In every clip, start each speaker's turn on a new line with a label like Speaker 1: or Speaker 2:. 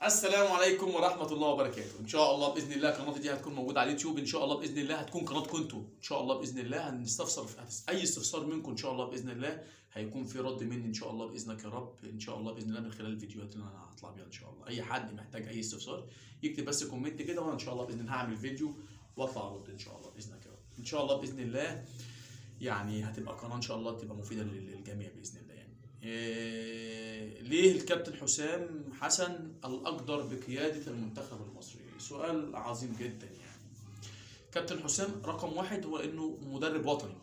Speaker 1: السلام عليكم ورحمة الله وبركاته. إن شاء الله بإذن الله قناتي دي هتكون موجودة على اليوتيوب، إن شاء الله بإذن الله هتكون قناتكم أنتوا، إن شاء الله بإذن الله هنستفسر في أي استفسار منكم إن شاء الله بإذن الله هيكون في رد مني إن شاء الله بإذنك يا رب، إن شاء الله بإذن الله من خلال الفيديوهات اللي أنا هطلع بيها إن شاء الله. أي حد محتاج أي استفسار يكتب بس كومنت كده وأنا إن شاء الله بإذن الله هعمل فيديو وأطلع أرد إن شاء الله بإذنك يا رب. إن شاء الله بإذن الله يعني هتبقى قناة إن شاء الله تبقى مفيدة للجميع بإذن الله. يعني ليه الكابتن حسام حسن الأقدر بقيادة المنتخب المصري؟ سؤال عظيم جدا. يعني كابتن حسام رقم واحد هو إنه مدرب وطني،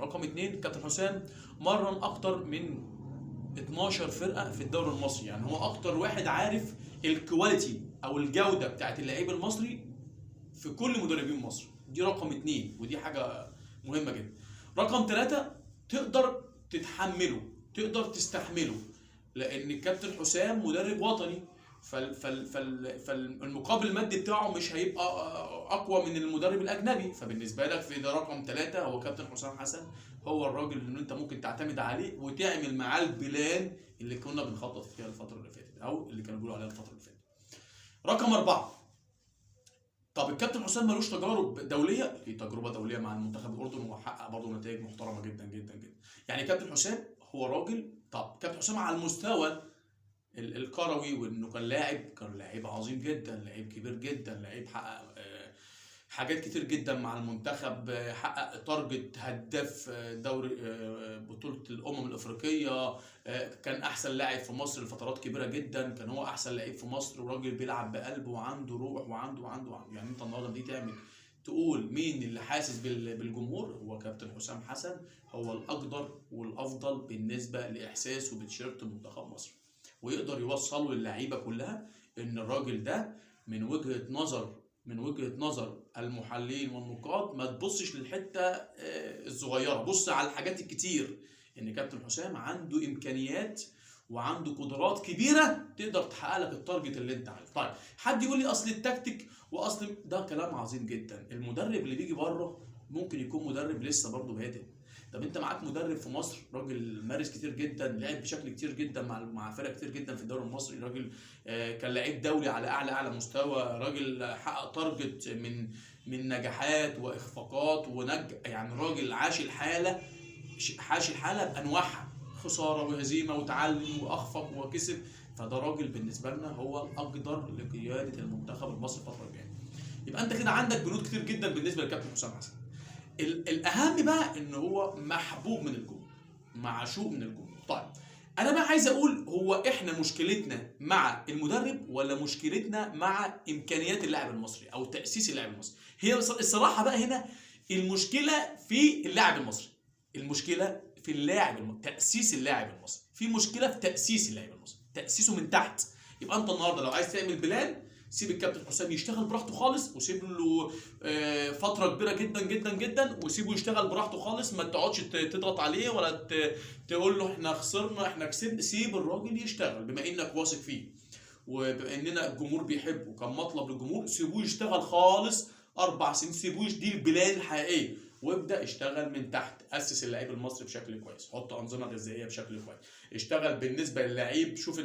Speaker 1: رقم اتنين كابتن حسام مرن أكتر من 12 فرقة في الدوري المصري، يعني هو أكتر واحد عارف الكواليتي أو الجودة بتاعت اللعيب المصري في كل مدربين مصر. دي رقم اتنين ودي حاجة مهمة جدا. رقم ثلاثة تقدر تتحمله، تقدر تستحمله، لان الكابتن حسام مدرب وطني، فالمقابل المادي بتاعه مش هيبقى اقوى من المدرب الاجنبي. فبالنسبه لك في ده رقم ثلاثة هو كابتن حسام حسن، هو الراجل اللي انت ممكن تعتمد عليه وتعمل معاه البلان اللي كنا بنخطط فيها الفتره اللي فاتت او اللي كانوا بيقولوا عليها الفتره اللي فاتت. رقم أربعة، طب الكابتن حسام ملوش تجارب دوليه؟ ليه تجربه دوليه مع المنتخب الاردن وحقق برضه نتائج محترمه جدا جدا جدا. يعني كابتن حسام هو راجل. طب كابتن حسام على المستوى الكروي وانه كان لاعب عظيم جدا، لاعب كبير جدا، لاعب حقق حاجات كتير جدا مع المنتخب، حقق تارجت هداف دوري بطولة الأمم الأفريقية، كان أحسن لاعب في مصر لفترات كبيرة جدا، كان هو أحسن لاعب في مصر، وراجل بيلعب بقلب وعنده روح وعنده يعني أنت النهارده دي تقول مين اللي حاسس بالجمهور؟ هو كابتن حسام حسن، هو الأقدر والأفضل بالنسبة لإحساسه بتيشيرت منتخب مصر، ويقدر يوصل للعيبة كلها إن الراجل ده من وجهة نظر المحللين والنقاد ما تبصش للحته الصغيره، بص على الحاجات الكتير. ان كابتن حسام عنده امكانيات وعنده قدرات كبيره تقدر تحقق لك التارجت اللي انت عايزه. طيب حد يقول لي اصل التكتيك واصل ده كلام عظيم جدا. المدرب اللي بيجي بره ممكن يكون مدرب لسه برضه بادئ. طب انت معاك مدرب في مصر راجل مارس كتير جدا، لعب بشكل كتير جدا مع فرق كتير جدا في الدوري المصري، راجل كان لعيب دولي على اعلى مستوى، راجل حقق تارجت من نجاحات واخفاقات يعني راجل عاش الحاله بانواعها، خساره وهزيمه وتعلم واخفق وكسب. فده راجل بالنسبه لنا هو الاقدر لقياده المنتخب المصري الفتره الجايه. يبقى انت كده عندك بنود كتير جدا بالنسبه للكابتن حسام حسن. الاهم بقى ان هو محبوب من الجمهور، معشوق من الجمهور. طيب انا بقى عايز اقول هو احنا مشكلتنا مع المدرب ولا مشكلتنا مع امكانيات اللاعب المصري او تاسيس اللاعب المصري؟ هي الصراحه بقى هنا المشكله في اللاعب المصري، المشكله في تاسيس اللاعب المصري، في مشكله في تاسيس اللاعب المصري، تاسيسه من تحت. يبقى انت النهارده لو عايز تعمل بلان سيب الكابتن حسام يشتغل براحته خالص، وسيب له فتره كبيره جدا جدا جدا، وسيبه يشتغل براحته خالص، ما تقعدش تضغط عليه ولا تقول له احنا خسرنا احنا كسبنا. سيب الراجل يشتغل بما انك واثق فيه وبما اننا الجمهور بيحبه وكان مطلب للجمهور. سيبوه يشتغل خالص 4 سنين، سيبوه دي البلاد الحقيقيه، وابدا اشتغل من تحت. اسس اللعيب المصري بشكل كويس، حط انظمه غذائيه بشكل كويس، اشتغل بالنسبه للعيب، شوف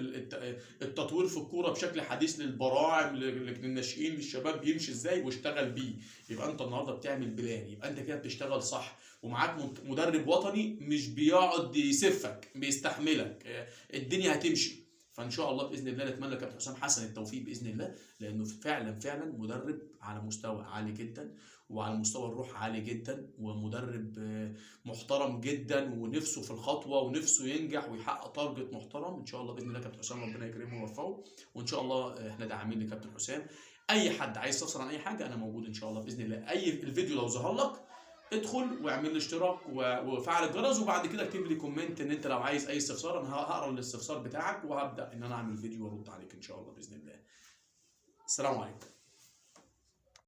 Speaker 1: التطوير في الكوره بشكل حديث للبراعم للناشئين للشباب بيمشي ازاي واشتغل بيه. يبقى انت النهارده بتعمل بلان، يبقى انت كده بتشتغل صح، ومعاك مدرب وطني مش بيقعد يسفك، بيستحملك، الدنيا هتمشي. فان شاء الله باذن الله نتمنى لكابتن حسام حسن التوفيق باذن الله، لانه فعلا مدرب على مستوى عالي جدا، وعلى مستوى الروح عالي جدا، ومدرب محترم جدا، ونفسه في الخطوه ونفسه ينجح ويحقق تارجت محترم. ان شاء الله باذن الله كابتن حسام ربنا يكرمه ويوفقه، وان شاء الله احنا داعمين لكابتن حسام. اي حد عايز يستفسر عن اي حاجه انا موجود ان شاء الله باذن الله. الفيديو لو ظهر لك ادخل واعمل لي اشتراك وفعل الجرس، وبعد كده اكتب لي كومنت ان انت لو عايز اي استفسار انا هقرا الاستفسار بتاعك وهبدا ان انا اعمل فيديو وارد عليك ان شاء الله باذن الله. السلام عليكم.